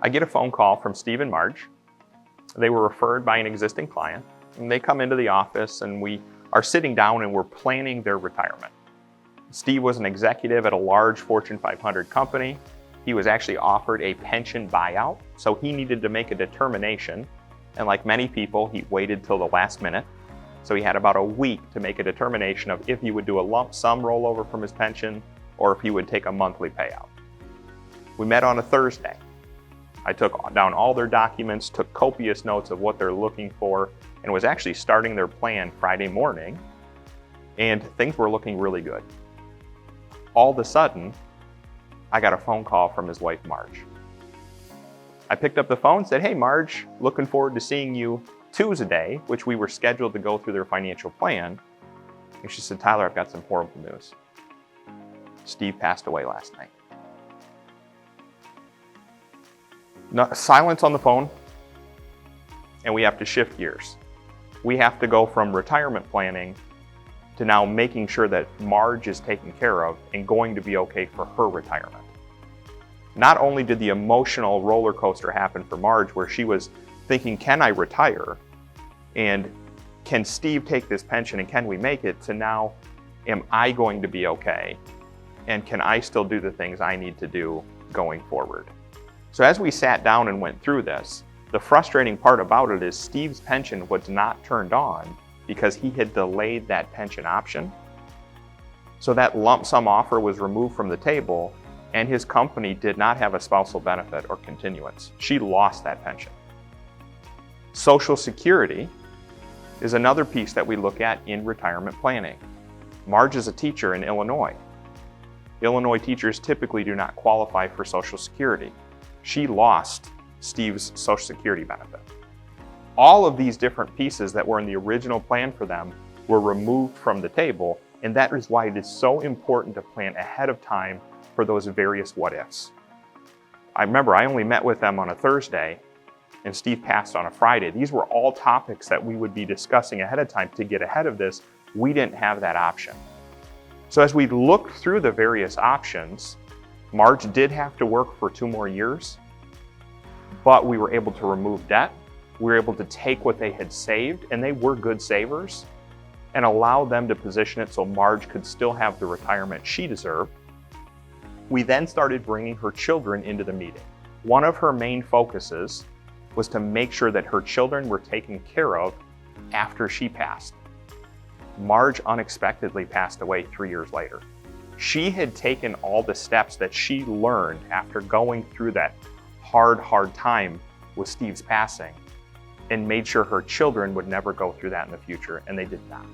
I get a phone call from Steve and Marge. They were referred by an existing client, and they come into the office and we are sitting down and we're planning their retirement. Steve was an executive at a large Fortune 500 company. He was actually offered a pension buyout, so he needed to make a determination. And like many people, he waited till the last minute. So he had about a week to make a determination of if he would do a lump sum rollover from his pension or if he would take a monthly payout. We met on a Thursday. I took down all their documents, took copious notes of what they're looking for, and was actually starting their plan Friday morning, and things were looking really good. All of a sudden, I got a phone call from his wife, Marge. I picked up the phone and said, "Hey, Marge, looking forward to seeing you Tuesday," which we were scheduled to go through their financial plan. And she said, "Tyler, I've got some horrible news. Steve passed away last night." Silence on the phone, and we have to shift gears. We have to go from retirement planning to now making sure that Marge is taken care of and going to be okay for her retirement. Not only did the emotional roller coaster happen for Marge, where she was thinking, can I retire? And can Steve take this pension and can we make it? To now, am I going to be okay? And can I still do the things I need to do going forward? So as we sat down and went through this, the frustrating part about it is Steve's pension was not turned on because he had delayed that pension option. So that lump sum offer was removed from the table, and his company did not have a spousal benefit or continuance. She lost that pension. Social Security is another piece that we look at in retirement planning. Marge is a teacher in Illinois. Illinois teachers typically do not qualify for Social Security. She lost Steve's Social Security benefit. All of these different pieces that were in the original plan for them were removed from the table, and that is why it is so important to plan ahead of time for those various what-ifs. I remember I only met with them on a Thursday, and Steve passed on a Friday. These were all topics that we would be discussing ahead of time to get ahead of this. We didn't have that option. So as we looked through the various options, Marge did have to work for 2 more years, but we were able to remove debt. We were able to take what they had saved, and they were good savers, and allow them to position it so Marge could still have the retirement she deserved. We then started bringing her children into the meeting. One of her main focuses was to make sure that her children were taken care of after she passed. Marge unexpectedly passed away 3 years later. She had taken all the steps that she learned after going through that hard time with Steve's passing and made sure her children would never go through that in the future, and they did not.